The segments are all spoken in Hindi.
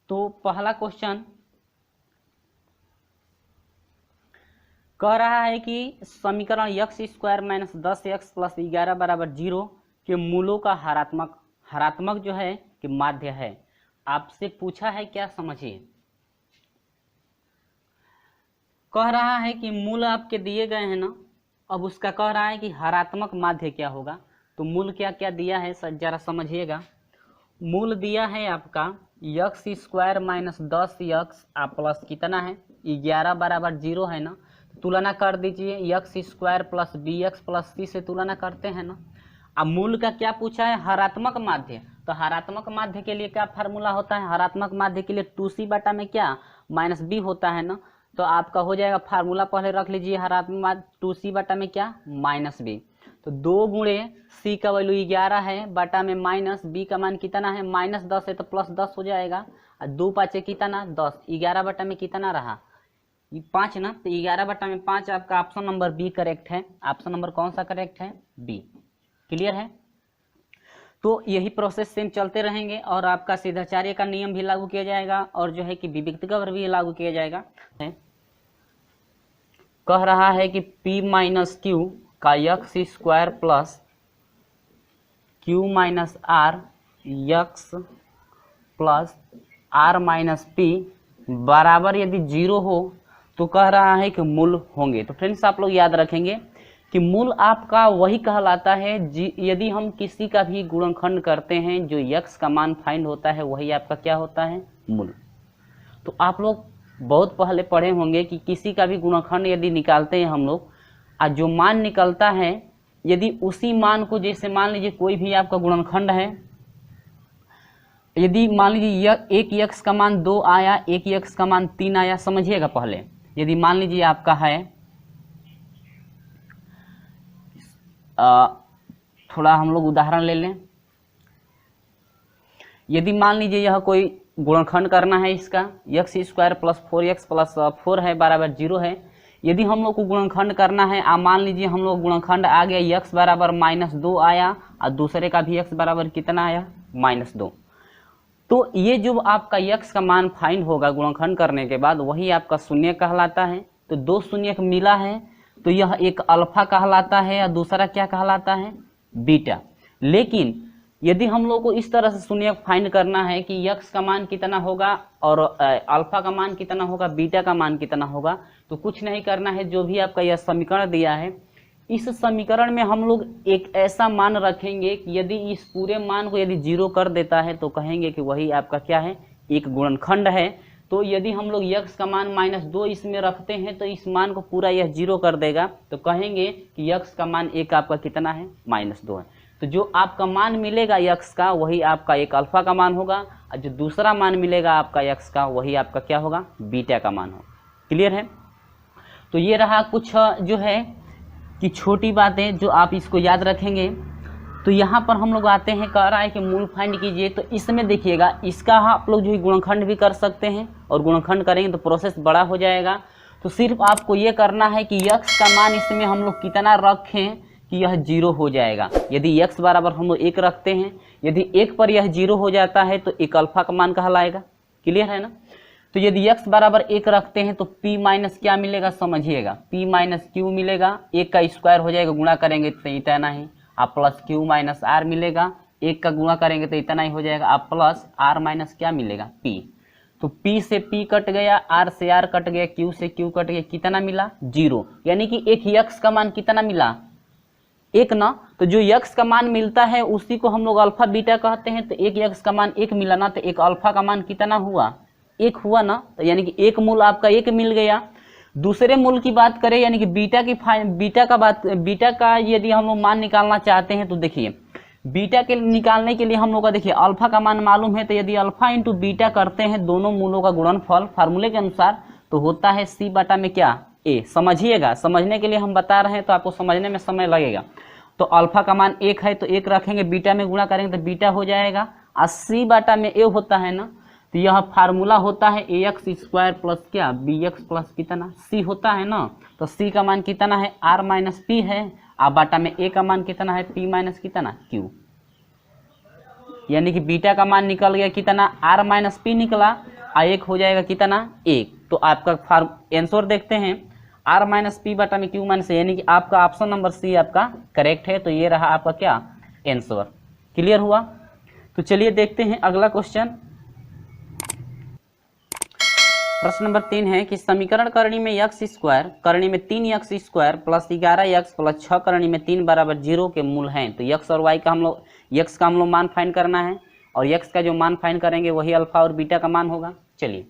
तो पहला क्वेश्चन कह रहा है कि समीकरण x square minus 10x plus 11 बराबर 0 के मूलों का हरात्मक जो है कि माध्य है। आपसे पूछा है क्या, समझिए। कह रहा है कि मूल आपके दिए गए हैं ना, अब उसका कह रहा है कि हरात्मक माध्य क्या होगा। तो मूल क्या क्या दिया है जरा समझिएगा। मूल दिया है आपका x स्क्वायर माइनस 10x आप प्लस कितना है 11 बराबर 0 है ना। तुलना कर दीजिए, x square plus bx plus c से तुलना करते हैं ना। अब मूल का क्या पूछा है, हरात्मक माध्य। तो हरात्मक माध्य के लिए क्या फार्मूला होता है, हरात्मक माध्य के लिए 2c बटा में क्या माइनस b होता है ना। तो आपका हो जाएगा फार्मूला पहले रख लीजिए, हरात्मक माध्य 2c बटा में क्या माइनस b। तो 2 गुणे c का वैल्यू 11 है बटा में माइनस b का मान कितना है माइनस 10 है तो प्लस 10 हो जाएगा। और 2 पाँचे कितना 10, 11 बटा में कितना रहा 5 ना। तो 11 बटा में 5 आपका ऑप्शन नंबर बी करेक्ट है। ऑप्शन नंबर कौन सा करेक्ट है, बी। क्लियर है। तो यही प्रोसेस सेम चलते रहेंगे और आपका सिद्धाचार्य का नियम भी लागू किया जाएगा और जो है कि विविक्त पर भी लागू किया जाएगा। कह रहा है कि p माइनस क्यू का x square plus q minus r x plus r minus p बराबर यदि 0 हो तो कह रहा है कि मूल होंगे। तो फ्रेंड्स आप लोग याद रखेंगे कि मूल आपका वही कहलाता है यदि हम किसी का भी गुणनखंड करते हैं जो x का मान फाइंड होता है वही आपका क्या होता है, मूल। तो आप लोग बहुत पहले पढ़े होंगे कि किसी का भी गुणनखंड यदि निकालते हैं हम लोग, और जो मान निकलता है यदि उसी मान को, जैसे मान लीजिए कोई भी आपका गुणनखंड है, यदि मान लीजिए एक x का मान 2 आया, एक x का मान 3 आया, समझिएगा पहले। यदि मान लीजिए आपका है थोड़ा हम लोग उदाहरण ले लें। यदि मान लीजिए यह कोई गुणनखंड करना है, इसका x square plus 4x plus 4 है बराबर 0 है। यदि हम लोग को गुणनखंड करना है, मान लीजिए हम लोग गुणनखंड आ गया x बराबर माइनस 2 आया और दूसरे का भी x बराबर कितना आया माइनस 2। तो ये जो आपका x का मान फाइंड होगा गुणनखंड करने के बाद वही आपका शून्य कहलाता है। तो 2 शून्य मिला है तो यह एक अल्फा कहलाता है और दूसरा क्या कहलाता है, बीटा। लेकिन यदि हम लोग को इस तरह से शून्य फाइंड करना है कि x का मान कितना होगा और अल्फा का मान कितना होगा, बीटा का मान कितना होगा, तो कुछ नहीं करना है। जो भी आपका यह समीकरण दिया है, इस समीकरण में हम लोग एक ऐसा मान रखेंगे कि यदि इस पूरे मान को यदि 0 कर देता है तो कहेंगे कि वही आपका क्या है, एक गुणनखंड है। तो यदि हम लोग x का मान माइनस 2 इसमें रखते हैं तो इस मान को पूरा यह 0 कर देगा, तो कहेंगे कि x का मान एक आपका कितना है माइनस 2 है। तो जो आपका मान मिलेगा x का वही आपका एक अल्फा का मान होगा और जो दूसरा मान मिलेगा आपका x का वही आपका क्या होगा, बीटा का मान होगा। क्लियर है। तो ये रहा कुछ जो है कि छोटी बातें जो आप इसको याद रखेंगे। तो यहाँ पर हम लोग आते हैं, कह रहा है कि मूल फाइंड कीजिए। तो इसमें देखिएगा, इसका आप लोग जो गुणनखंड भी कर सकते हैं और गुणनखंड करेंगे तो प्रोसेस बड़ा हो जाएगा। तो सिर्फ आपको ये करना है कि x का मान इसमें हम लोग कितना रखें कि यह 0 हो जाएगा। यदि x बराबर हम लोग 1 रखते हैं, यदि 1 पर यह 0 हो जाता है तो एक अल्फा का मान कहलाएगा। क्लियर है ना। तो यदि x बराबर 1 रखते हैं तो p माइनस क्या मिलेगा, समझिएगा, p माइनस क्यू मिलेगा। 1 का स्क्वायर हो जाएगा, गुणा करेंगे तो इतना ही, आप प्लस क्यू माइनस आर मिलेगा। 1 का गुणा करेंगे तो इतना ही हो जाएगा, आप प्लस आर माइनस क्या मिलेगा, p। तो p से p कट गया, r से r कट गया, q से q कट गया, कितना मिला 0। यानी कि एक x का मान कितना मिला, 1 ना। तो जो x का मान मिलता है उसी को हम लोग अल्फा बीटा कहते हैं। तो एक x का मान 1 मिला ना, तो एक अल्फा का मान कितना हुआ, 1 हुआ ना। तो यानी कि एक मूल आपका 1 मिल गया। दूसरे मूल की बात करें यानी कि बीटा का यदि हम लोग मान निकालना चाहते हैं तो देखिए, बीटा के निकालने के लिए हम लोग का देखिए अल्फा का मान मालूम है। तो यदि अल्फा इंटू बीटा करते हैं दोनों मूलों का गुणनफल फार्मूले के अनुसार, तो होता है c बटा में क्या, a। समझिएगा, समझने के लिए हम बता रहे हैं तो आपको समझने में समय लगेगा। तो अल्फा का मान 1 है तो 1 रखेंगे, बीटा में गुणा करेंगे तो बीटा हो जाएगा, और c बटा में a होता है ना। तो यह फार्मूला होता है ax स्क्वायर प्लस क्या, bx प्लस कितना c होता है ना। तो c का मान कितना है, r माइनस p है, और बटा में a का मान कितना है, p माइनस कितना q। यानी कि बीटा का मान निकल गया कितना, r माइनस p निकला। एक हो जाएगा कितना 1। तो आपका आंसर देखते हैं r माइनस पी बटा में क्यू माइनस, यानी कि आपका ऑप्शन नंबर सी आपका करेक्ट है। तो ये रहा आपका क्या आंसर। क्लियर हुआ। तो चलिए देखते हैं अगला क्वेश्चन। प्रश्न नंबर 3 है कि समीकरण करणी में x स्क्वायर करणी में 3x square plus 11x plus 6 करणी में 3 बराबर 0 के मूल हैं। तो x और y का हम लोग मान फाइंड करना है और x का जो मान फाइंड करेंगे वही अल्फा और बीटा का मान होगा। चलिए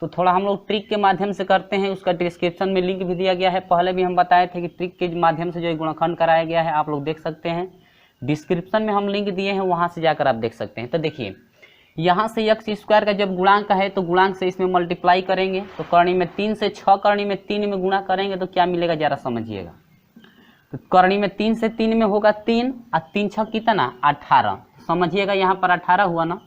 तो थोड़ा हम लोग ट्रिक के माध्यम से करते हैं, उसका डिस्क्रिप्शन में लिंक भी दिया गया है। पहले भी हम बताए थे कि ट्रिक के माध्यम से जो गुणनखंड कराया गया है आप लोग देख सकते हैं, डिस्क्रिप्शन में हम लिंक दिए हैं, वहां से जाकर आप देख सकते हैं। तो देखिए यहाँ से x स्क्वायर का जब गुणांक है तो गुणांक से इसमें मल्टीप्लाई करेंगे, तो करणी में 3 से 6 करणी में 3 में गुणा करेंगे तो क्या मिलेगा जरा समझिएगा। तो करणी में 3 से 3 में होगा 3 और 3 6 कितना 18, समझिएगा यहाँ पर 18 हुआ ना।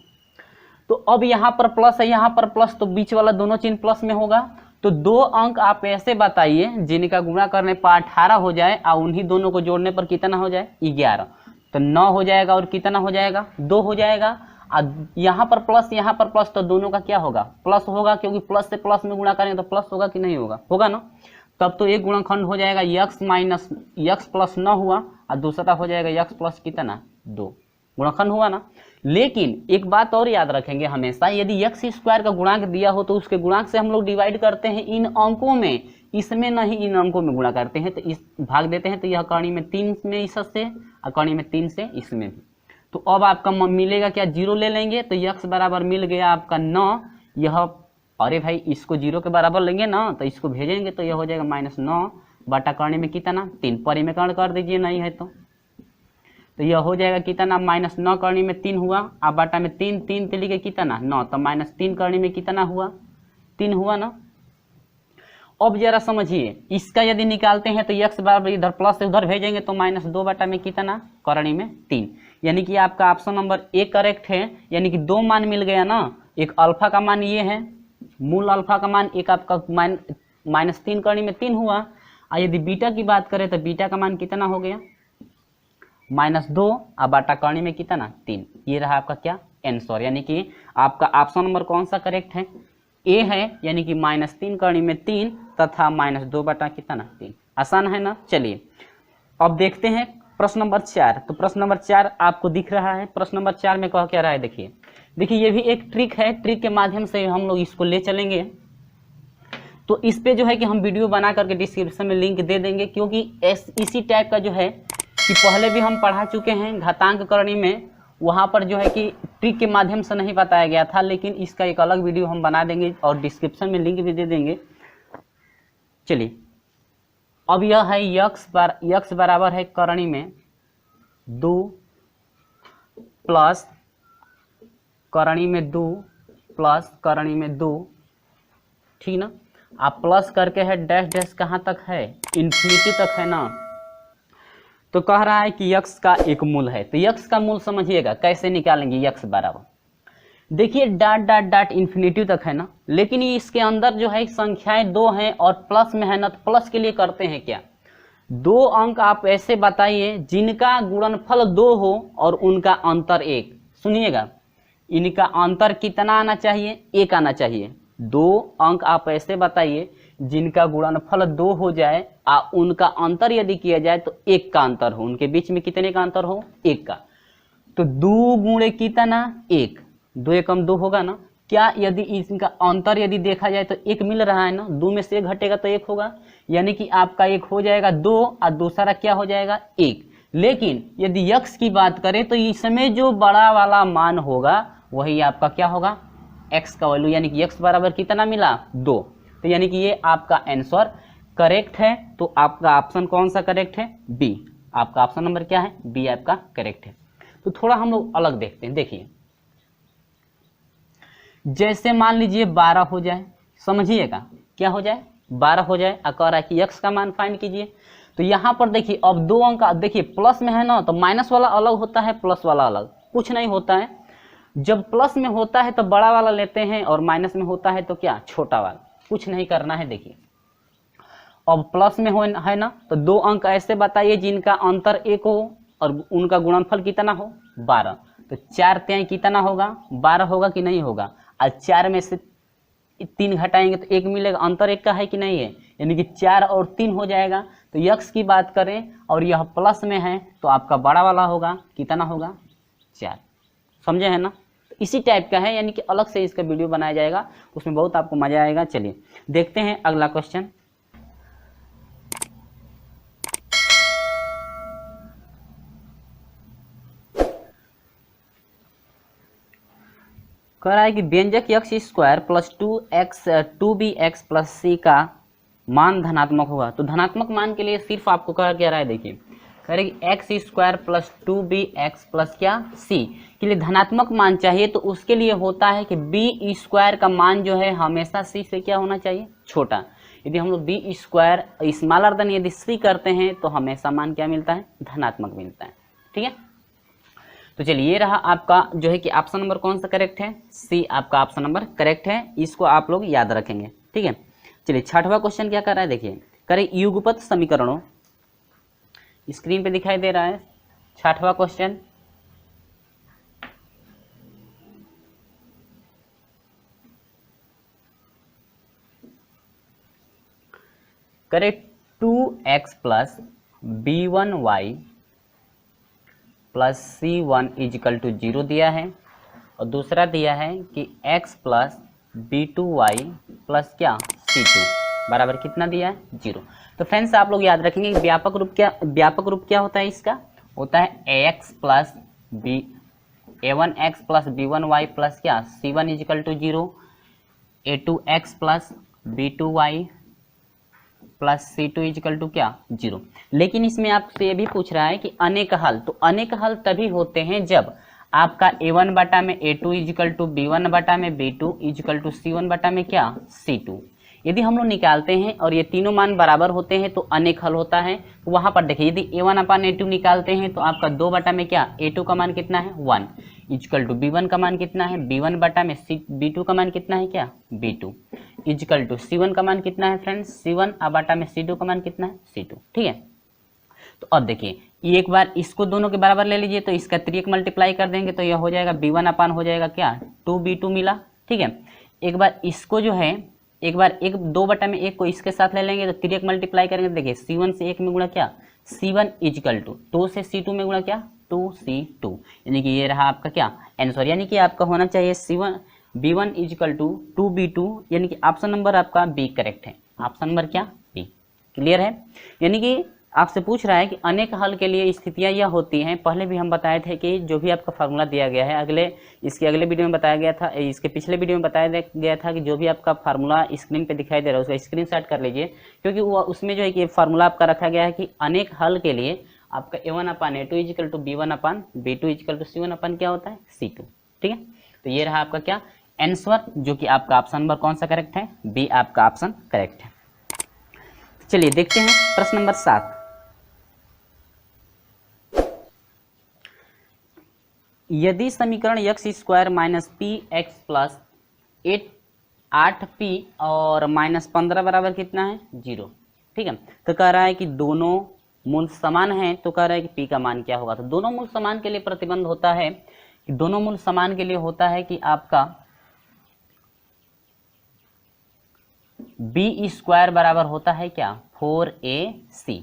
तो अब यहाँ पर प्लस है, यहाँ पर प्लस, तो बीच वाला दोनों चिन्ह प्लस में होगा। तो 2 अंक आप ऐसे बताइए जिनका गुणा करने पर 18 हो जाए और उन्हीं दोनों को जोड़ने पर कितना हो जाए 11। तो 9 हो जाएगा और कितना हो जाएगा 2 हो जाएगा। यहाँ पर प्लस, तो दोनों का क्या होगा प्लस होगा, क्योंकि प्लस से प्लस में गुणा करेंगे तो प्लस होगा कि नहीं होगा, होगा ना। तब तो एक गुणनखंड हो जाएगा x माइनस x प्लस 9 हुआ और दूसरा हो जाएगा x प्लस कितना 2, गुणनखंड हुआ ना। लेकिन एक बात और याद रखेंगे हमेशा, यदि x स्क्वायर का गुणांक दिया हो तो उसके गुणांक से हम लोग डिवाइड करते हैं इन अंकों में, इसमें नहीं इन अंकों में गुणा करते हैं। तो इस भाग देते हैं, तो यह करणी में 3 में इससे और करणी में 3 से इसमें भी। तो अब आपका मिलेगा क्या 0 ले लेंगे तो x बराबर मिल गया आपका 9। यह अरे भाई इसको 0 के बराबर लेंगे ना तो इसको भेजेंगे तो यह हो जाएगा -9 बटा करणी में कितना 3, परिमेकरण कर दीजिए नहीं है तो यह हो जाएगा कितना -9 करणी में 3 हुआ, अब बटा में 3 3 तिली के कितना 9, तो -3 करणी में कितना हुआ 3 हुआ ना। अब जरा समझिए इसका यदि निकालते हैं तो x बराबर इधर प्लस से उधर भेजेंगे तो -2 बटा में कितना करणी में 3, यानी कि आपका ऑप्शन नंबर ए करेक्ट है। यानी कि 2 मान मिल गया ना, एक अल्फा का मान ये है मूल अल्फा का मान, एक आपका -3 करणी में 3 हुआ। और यदि बीटा की बात करें तो बीटा का मान कितना हो गया -2 और बटा करणी में कितना 3। ये रहा आपका क्या आंसर, यानी कि आपका ऑप्शन नंबर कौन सा करेक्ट है ए है, यानी कि -3 करणी में 3 तथा -2 बटा कितना 3। आसान है ना। चलिए अब देखते हैं प्रश्न नंबर 4। तो प्रश्न नंबर 4 आपको दिख रहा है। प्रश्न नंबर 4 में कह क्या रहा है, देखिए ये भी एक ट्रिक है, ट्रिक के माध्यम से हम लोग इसको ले चलेंगे। तो इस पे जो है कि हम वीडियो बना करके डिस्क्रिप्शन में लिंक दे देंगे, क्योंकि इसी टाइप का जो है कि पहले भी हम पढ़ा चुके हैं घातांक करणी में, वहाँ पर जो है कि ट्रिक के माध्यम से नहीं बताया गया था, लेकिन इसका एक अलग वीडियो हम बना देंगे और डिस्क्रिप्शन में लिंक भी दे देंगे। चलिए अब यह है x बराबर है करणी में 2 प्लस करणी में 2 प्लस करणी में 2, ठीक ना। आप प्लस करके है डैश डैश कहाँ तक है इन्फिनिटी तक है ना। तो कह रहा है कि x का एक मूल है, तो x का मूल समझिएगा कैसे निकालेंगे। x बराबर देखिए डाट डाट डाट इन्फिनिटी तक है ना, लेकिन इसके अंदर जो है संख्याएं 2 हैं और प्लस में है ना, तो प्लस के लिए करते हैं क्या 2 अंक आप ऐसे बताइए जिनका गुणनफल 2 हो और उनका अंतर 1। सुनिएगा इनका अंतर कितना आना चाहिए 1 आना चाहिए। 2 अंक आप ऐसे बताइए जिनका गुणनफल 2 हो जाए और उनका अंतर यदि किया जाए तो 1 का अंतर हो, उनके बीच में कितने का अंतर हो 1 का। तो 2 गुणे कितना 1, 2 एकम 2 होगा ना। क्या यदि इनका अंतर यदि देखा जाए तो 1 मिल रहा है ना, 2 में से 1 घटेगा तो 1 होगा, यानी कि आपका एक हो जाएगा 2 और दूसरा क्या हो जाएगा 1। लेकिन यदि x की बात करें तो इसमें जो बड़ा वाला मान होगा वही आपका क्या होगा x का वैल्यू, यानी कि x बराबर कितना मिला 2। तो यानी कि ये आपका आंसर करेक्ट है। तो आपका ऑप्शन कौन सा करेक्ट है बी, आपका ऑप्शन नंबर क्या है बी आपका करेक्ट है। तो थोड़ा हम लोग अलग देखते हैं। देखिए जैसे मान लीजिए 12 हो जाए, समझिएगा क्या हो जाए 12 हो जाए और कह रहा है कि x का मान फाइंड कीजिए। तो यहाँ पर देखिए अब 2 अंक देखिए प्लस में है ना, तो माइनस वाला अलग होता है प्लस वाला अलग, कुछ नहीं होता है। जब प्लस में होता है तो बड़ा वाला लेते हैं और माइनस में होता है तो क्या छोटा वाला, कुछ नहीं करना है। देखिए अब प्लस में हो है ना, तो 2 अंक ऐसे बताइए जिनका अंतर 1 हो और उनका गुणनफल कितना हो 12। तो 4 3 कितना होगा 12 होगा कि नहीं होगा, और 4 में से 3 घटाएंगे तो 1 मिलेगा, अंतर 1 का है कि नहीं है, यानी कि 4 और 3 हो जाएगा। तो यक्स की बात करें और यह प्लस में है तो आपका बड़ा वाला होगा, कितना होगा 4, समझे है ना। तो इसी टाइप का है, यानी कि अलग से इसका वीडियो बनाया जाएगा, उसमें बहुत आपको मजा आएगा। चलिए देखते हैं अगला क्वेश्चन। कह रहा है कि व्यंजक x square plus 2bx plus c का मान धनात्मक होगा। तो धनात्मक मान के लिए सिर्फ आपको कह क्या रहा है, देखिए कह रहे कि x square plus 2bx plus क्या सी के लिए धनात्मक मान चाहिए, तो उसके लिए होता है कि बी स्क्वायर का मान जो है हमेशा सी से क्या होना चाहिए, छोटा। यदि हम लोग बी स्क्वायर स्मॉलर देन यदि सी करते हैं तो हमेशा मान क्या मिलता है, धनात्मक मिलता है। ठीक है, तो चलिए ये रहा आपका जो है कि ऑप्शन नंबर कौन सा करेक्ट है, सी आपका ऑप्शन नंबर करेक्ट है, इसको आप लोग याद रखेंगे। ठीक है, चलिए 6वां क्वेश्चन क्या कर रहा है, देखिए करें युगपत समीकरणों, स्क्रीन पे दिखाई दे रहा है 6वां क्वेश्चन। करें 2x plus b1y plus c1 equal to 0 दिया है, और दूसरा दिया है कि x प्लस b2y प्लस क्या c2 बराबर कितना दिया है, 0। तो फ्रेंड्स आप लोग याद रखेंगे व्यापक रूप क्या होता है, इसका होता है ax plus a1x plus b1y plus क्या c1 equal to 0, a2x plus b2y plus c2 equal to क्या 0। लेकिन इसमें आपसे ये भी पूछ रहा है कि अनेक हल, तो अनेक हल तभी होते हैं जब आपका a1 बटा में a2 इजिकल टू b1 बटा में b2 इजिकल टू c1 बटा में क्या c2। यदि हम लोग निकालते हैं और ये तीनों मान बराबर होते हैं तो अनेक हल होता है। तो वहां पर देखिए यदि a1 अपान a2 निकालते हैं तो आपका 2 बटा में क्या a2 का मान कितना है 1 इजिकल टू b1 का मान कितना है b1 बटा में b2 का मान कितना है क्या b2 इजिकल टू c1 का मान कितना है फ्रेंड्स c1 बटा में c2 का मान कितना है c2। ठीक है, तो अब देखिए एक बार इसको दोनों के बराबर ले लीजिए तो इसका 3 मल्टीप्लाई कर देंगे तो यह हो जाएगा b1 अपान हो जाएगा क्या 2b2 मिला। ठीक है, एक बार इसको जो है एक बार 2 बटा में 1 को इसके साथ ले लेंगे तो 3 मल्टीप्लाई करेंगे, देखिए c1 से 1 में गुणा क्या c1 इजिकल टू 2 से c2 में गुणा क्या 2c2, यानी कि ये रहा आपका क्या आंसर, यानी कि आपका होना चाहिए b1 इजिकल टू 2b2, यानी कि ऑप्शन नंबर आपका बी करेक्ट है। ऑप्शन नंबर क्या बी, क्लियर है। यानी कि आपसे पूछ रहा है कि अनेक हल के लिए स्थितियां यह होती हैं, पहले भी हम बताए थे कि जो भी आपका फार्मूला दिया गया है इसके अगले वीडियो में बताया गया था, इसके पिछले वीडियो में बताया गया था कि जो भी आपका फार्मूला स्क्रीन पे दिखाई दे रहा है उसका स्क्रीनशॉट कर लीजिए, क्योंकि वो उसमें जो है कि फार्मूला आपका रखा गया है कि अनेक हल के लिए आपका a1 upon a2 equal to b1 upon b2 equal to c1 upon क्या होता है c2। ठीक है, तो ये रहा आपका क्या आंसर, जो कि आपका ऑप्शन नंबर कौन सा करेक्ट है, बी आपका ऑप्शन करेक्ट है। चलिए देखते हैं प्रश्न नंबर 7। यदि समीकरण x square minus P x plus 8p और माइनस 15 बराबर कितना है 0। ठीक है, तो कह रहा है कि दोनों मूल समान हैं, तो कह रहा है कि p का मान क्या होगा। तो दोनों मूल समान के लिए प्रतिबंध होता है कि दोनों मूल समान के लिए होता है कि आपका बी स्क्वायर बराबर होता है क्या 4ac,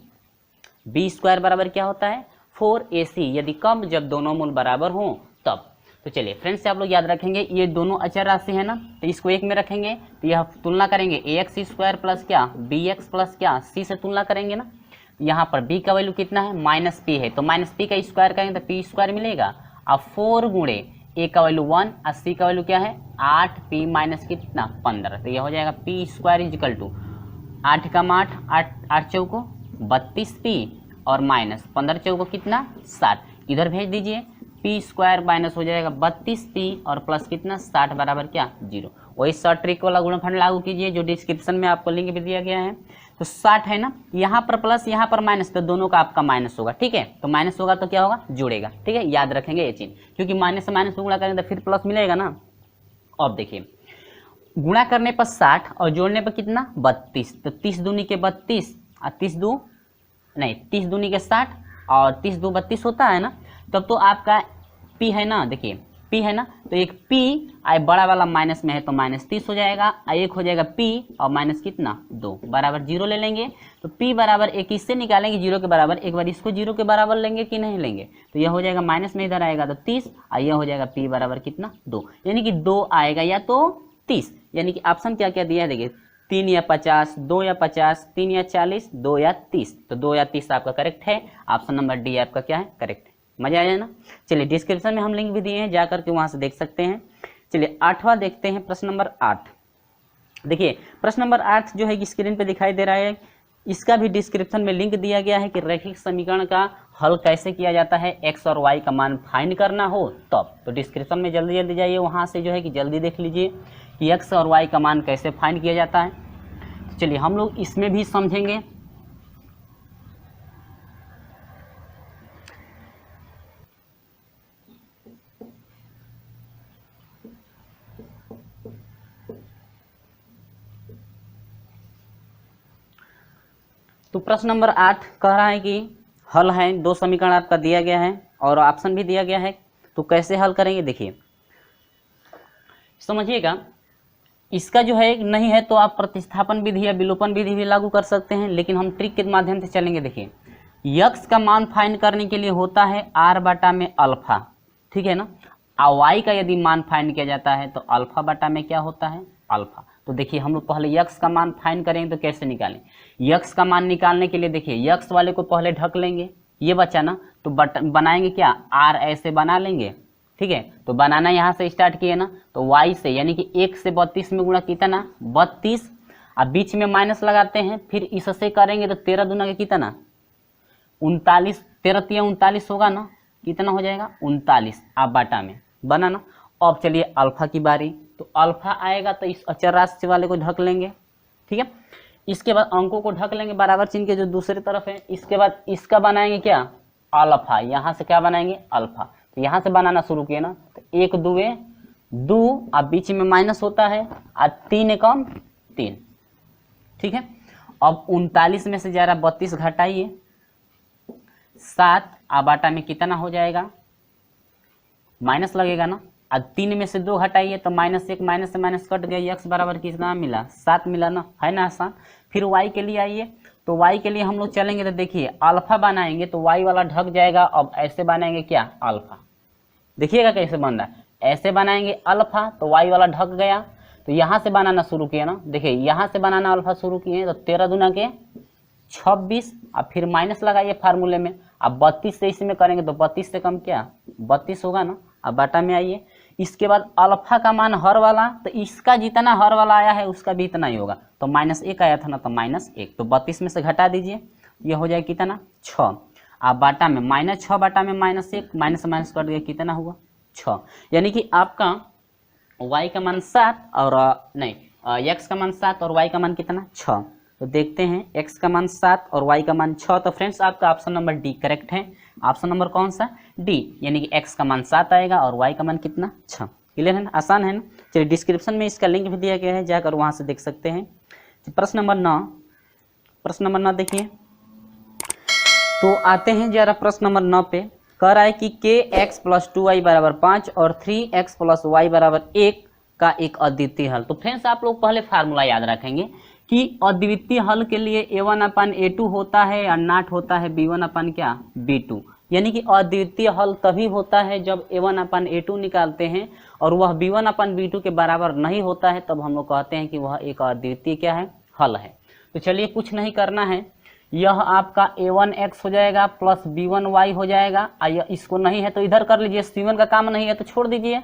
बी स्क्वायर बराबर क्या होता है 4ac, यदि कम जब दोनों मूल बराबर हों तब। तो चलिए फ्रेंड्स से आप लोग याद रखेंगे ये दोनों अचर राशि है ना, तो इसको एक में रखेंगे तो यह तुलना करेंगे ax स्क्वायर प्लस क्या bx प्लस क्या c से तुलना करेंगे ना। यहाँ पर b का वैल्यू कितना है माइनस p है, तो माइनस p का स्क्वायर करेंगे तो p स्क्वायर मिलेगा। अब 4 गुणे a का वैल्यू 1 और c का वैल्यू क्या है 8p माइनस कितना 15, तो यह हो जाएगा p स्क्वायर इजिकल टू 8 का 8 चौको 32p और माइनस 15 चौको कितना 60, इधर भेज दीजिए p स्क्वायर माइनस हो जाएगा 32p और प्लस कितना 60 बराबर क्या 0। वही शॉर्ट ट्रिक वाला गुणनखंड लागू कीजिए जो डिस्क्रिप्शन में आपको लिंक भी दिया गया है। तो 60 है ना, यहाँ पर प्लस यहाँ पर माइनस, तो दोनों का आपका माइनस होगा। ठीक है, तो माइनस होगा तो क्या होगा जुड़ेगा। ठीक है, याद रखेंगे ये चीज़, क्योंकि माइनस से माइनस में गुणा करेंगे तो फिर प्लस मिलेगा ना। अब देखिए गुणा करने पर 60 और जोड़ने पर कितना 32, तो 30 दूनी के 32 और 30 दूनी के 60 और 30 दो 32 होता है ना। तब तो आपका p है ना, देखिए p है ना, तो एक p आई बड़ा वाला माइनस में है तो -30 हो जाएगा, एक हो जाएगा p और माइनस कितना 2 बराबर 0 ले लेंगे। तो p बराबर एक इससे निकालेंगे 0 के बराबर, एक बार इसको 0 के बराबर लेंगे कि नहीं लेंगे, तो यह हो जाएगा माइनस में इधर आएगा तो 30 और यह हो जाएगा p बराबर कितना 2, यानी कि 2 आएगा या तो 30, यानी कि ऑप्शन क्या क्या दिया है देखिए 3 या 50, 2 या 50, 3 या 40, 2 या 30, तो 2 या 30 आपका करेक्ट है, ऑप्शन नंबर डी आपका क्या है करेक्ट है। मजा आया ना। चलिए डिस्क्रिप्शन में हम लिंक भी दिए हैं, जाकर के वहां से देख सकते हैं। चलिए 8वां देखते हैं, प्रश्न नंबर 8। देखिए प्रश्न नंबर 8 जो है स्क्रीन पे दिखाई दे रहा है, इसका भी डिस्क्रिप्शन में लिंक दिया गया है कि रैखिक समीकरण का हल कैसे किया जाता है, एक्स और वाई का मान फाइंड करना हो तब। तो डिस्क्रिप्शन में जल्दी जल्दी जाइए, वहां से जो है कि जल्दी देख लीजिए कि एक्स और वाई का मान कैसे फाइंड किया जाता है। तो चलिए हम लोग इसमें भी समझेंगे। तो प्रश्न नंबर 8 कह रहा है कि हल है, 2 समीकरण आपका दिया गया है और ऑप्शन भी दिया गया है, तो कैसे हल करेंगे देखिए समझिएगा। इसका जो है नहीं है तो आप प्रतिस्थापन विधि या विलोपन विधि भी लागू कर सकते हैं, लेकिन हम ट्रिक के माध्यम से चलेंगे। देखिए यक्स का मान फाइंड करने के लिए होता है आर बटा में अल्फा, ठीक है ना, और वाई का यदि मान फाइंड किया जाता है तो अल्फा बटा में क्या होता है अल्फा। तो देखिए हम लोग पहले यक्स का मान फाइंड करेंगे तो कैसे निकालें। यक्स का मान निकालने के लिए देखिए यक्स वाले को पहले ढक लेंगे, ये बचा ना, तो बनाएंगे क्या आर ऐसे बना लेंगे, ठीक है। तो बनाना यहाँ से स्टार्ट किए ना, तो y से यानी कि 1 से 32 में गुणा कितना 32, अब बीच में माइनस लगाते हैं, फिर इससे करेंगे तो 13 दूना के कितना 39, 13 तिया 39 होगा ना, कितना हो जाएगा 39, आप बाटा में बनाना। अब चलिए अल्फा की बारी, तो अल्फा आएगा तो इस अचर राशि वाले को ढक लेंगे, ठीक है। इसके बाद अंकों को ढक लेंगे बराबर चिन्ह के जो दूसरी तरफ है। इसके बाद इसका बनाएंगे क्या अल्फा, यहाँ से क्या बनाएंगे अल्फा, तो यहाँ से बनाना शुरू किए ना, तो 1 2 2, अब बीच में माइनस होता है, और 3 कम 3, ठीक है। अब 39 में से जरा 32 घटाइए 7, अब आटा में कितना हो जाएगा माइनस लगेगा ना, अब 3 में से 2 घटाइए तो -1, माइनस से माइनस कट गया, एक्स बराबर कितना मिला 7 मिला ना, है ना आसान। फिर वाई के लिए आइए, तो y के लिए हम लोग चलेंगे तो देखिए अल्फा बनाएंगे तो y वाला ढक जाएगा, अब ऐसे बनाएंगे क्या अल्फा, देखिएगा कैसे बन रहा है, ऐसे बनाएंगे अल्फा तो y वाला ढक गया, तो यहाँ से बनाना शुरू किए ना, देखिए यहाँ से बनाना अल्फा शुरू किए तो 13 दूना के 26, अब फिर माइनस लगाइए फार्मूले में, अब 32 से इसमें करेंगे तो 32 से कम क्या 32 होगा ना, अब बाटा में आइए। इसके बाद अल्फा का मान हर वाला, तो इसका जितना हर वाला आया है उसका भी इतना ही होगा, तो -1 आया था ना, तो -1, तो 32 में से घटा दीजिए, ये हो जाए कितना 6, आप बाटा में -6 बाटा में -1, माइनस माइनस कट गया कितना हुआ 6, यानी कि आपका y का मान 7 और नहीं x का मान 7 और y का मान कितना 6। तो देखते हैं x का मान 7 और y का मान 6, तो फ्रेंड्स आपका ऑप्शन नंबर डी करेक्ट है। ऑप्शन नंबर कौन सा डी, यानी कि x का मान 7 आएगा और y का मान कितना 6। क्लियर है ना, आसान है ना। चलिए डिस्क्रिप्शन में इसका लिंक भी दिया गया है, जाकर वहां से देख सकते हैं। प्रश्न नंबर 9, प्रश्न नंबर 9 देखिए, तो आते हैं जरा प्रश्न नंबर 9 पे। कह रहा है कि kx + 2y = 5 और 3x + y = 1 का एक अद्वितीय हल। तो फ्रेंड्स आप लोग पहले फार्मूला याद रखेंगे कि अद्वितीय हल के लिए a1/a2 होता है या नॉट होता है b1/b2, यानी कि अद्वितीय हल तभी होता है जब a1/a2 निकालते हैं और वह b1/b2 के बराबर नहीं होता है, तब हम लोग कहते हैं कि वह एक अद्वितीय क्या है हल है। तो चलिए कुछ नहीं करना है, यह आपका a1x हो जाएगा प्लस b1y हो जाएगा, इसको नहीं है तो इधर कर लीजिए, c1 का काम नहीं है तो छोड़ दीजिए,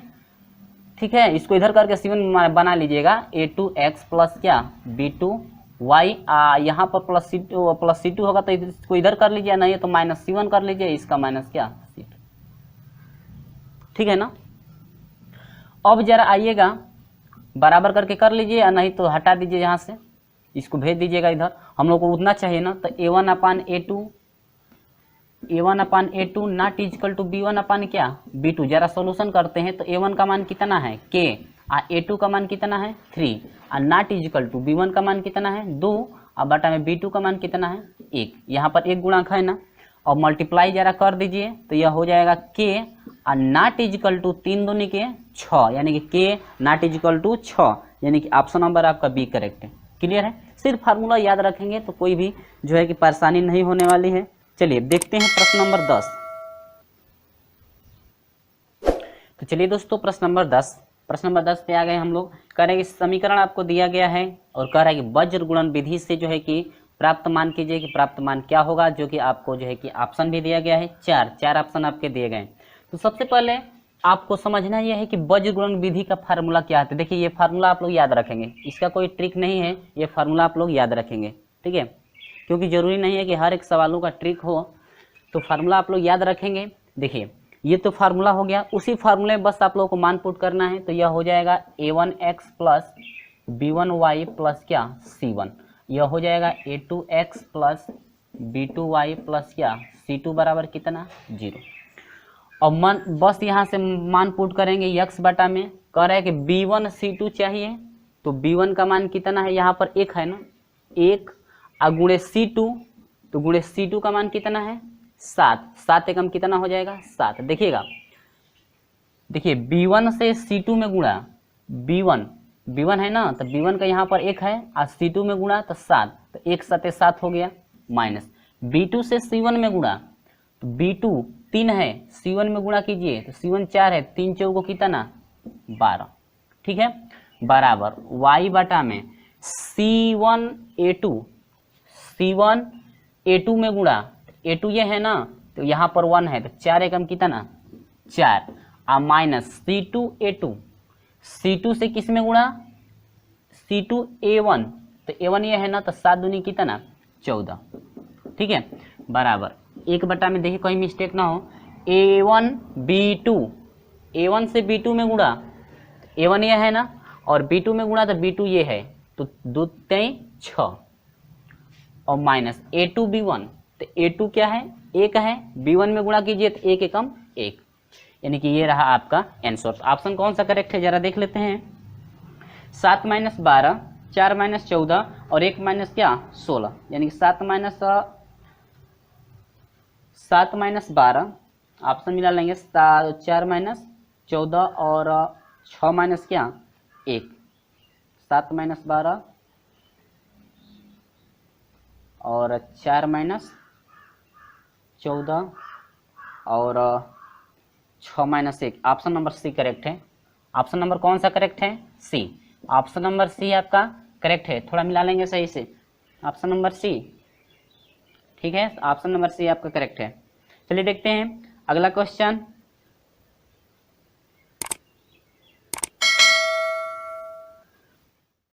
ठीक है। इसको इधर करके c1 बना लीजिएगा, a2x प्लस क्या b2y, यहाँ पर प्लस c2 होगा तो इसको इधर कर लीजिए, नहीं है तो -c1 कर लीजिए, इसका माइनस क्या c2, ठीक है ना। अब जरा आइएगा बराबर करके कर लीजिए, या नहीं तो हटा दीजिए, यहाँ से इसको भेज दीजिएगा इधर, हम लोग को उतना चाहिए ना। तो a1/a2 not equal to b1/ क्या b2, जरा सोल्यूशन करते हैं। तो a1 का मान कितना है k, a2 का मान कितना है 3, और नॉट इक्वल टू b1 का मान कितना है 2, और बटा में b2 का मान कितना है 1, यहाँ पर 1 गुणांक है ना। और मल्टीप्लाई जरा कर दीजिए तो यह हो जाएगा के और नॉट इजिकल टू 3 दूनी के 6, यानी कि के नॉट इजिकल टू 6, यानी कि ऑप्शन नंबर आपका बी करेक्ट है। क्लियर है, सिर्फ फार्मूला याद रखेंगे तो कोई भी जो है कि परेशानी नहीं होने वाली है। चलिए देखते हैं प्रश्न नंबर 10। तो चलिए दोस्तों प्रश्न नंबर 10 पे आ गए हम लोग। कह रहे हैं कि समीकरण आपको दिया गया है और कह रहा है कि वज्र गुणन विधि से जो है कि प्राप्त मान कीजिए कि प्राप्त मान क्या होगा, जो कि आपको जो है कि ऑप्शन भी दिया गया है, चार ऑप्शन आपके दिए गए। तो सबसे पहले आपको समझना यह है कि वज्र गुणन विधि का फार्मूला क्या है। देखिए ये फार्मूला आप लोग याद रखेंगे, इसका कोई ट्रिक नहीं है, ये फार्मूला आप लोग याद रखेंगे, ठीक है, क्योंकि जरूरी नहीं है कि हर एक सवालों का ट्रिक हो, तो फार्मूला आप लोग याद रखेंगे। देखिए ये तो फार्मूला हो गया, उसी फार्मूले में बस आप लोगों को मान पुट करना है। तो यह हो जाएगा a1x प्लस b1y प्लस क्या c1, यह हो जाएगा a2x प्लस b2y प्लस क्या c2 बराबर कितना 0। और मान बस यहाँ से मान पुट करेंगे x बटा में। कह रहा है कि b1 c2 चाहिए, तो b1 का मान कितना है, यहाँ पर 1 है ना, 1 और गुणे c2, तो गुणे c2 का मान कितना है 7 एकम कितना हो जाएगा 7। देखिएगा, देखिए b1 से c2 में गुणा, b1 है ना, तो b1 का यहाँ पर 1 है और c2 में गुणा तो 7, तो 1 7 7 हो गया, माइनस b2 से c1 में गुणा, तो b2 3 है, c1 में गुणा कीजिए तो c1 4 है, 3 चौको कितना 12, ठीक है, बराबर y बटा में c1 a2 में गुणा, a2 ये है ना, तो यहाँ पर 1 है, तो 4 एकम कितना 4 और माइनस c2 से किस में गुणा, c2 a1, तो a1 ये है ना, तो 7 दूनी कितना 14, ठीक है, बराबर 1 बटा में। देखिए कोई मिस्टेक ना हो, a1 से b2 में गुणा, a1 ये है ना, और b2 में गुणा तो b2 ये है, तो 2 3 6 और माइनस a2 b1, तो a2 क्या है 1 है, b1 में गुणा कीजिए तो 1 एकम 1, यानी कि ये रहा आपका आंसर। ऑप्शन कौन सा करेक्ट है जरा देख लेते हैं। 7 माइनस 12, 4 माइनस 14 और 1 माइनस क्या 16, यानी कि 7 माइनस 12, ऑप्शन मिला लेंगे 4 माइनस 14 और 6 माइनस क्या 1, 7 माइनस 12 और 4 माइनस 14 और 6 minus 1, option number C correct है। ऑप्शन नंबर कौन सा करेक्ट है सी, ऑप्शन नंबर सी आपका करेक्ट है। थोड़ा मिला लेंगे सही से, ऑप्शन नंबर सी, ठीक है, ऑप्शन नंबर सी आपका करेक्ट है। चलिए देखते हैं अगला क्वेश्चन।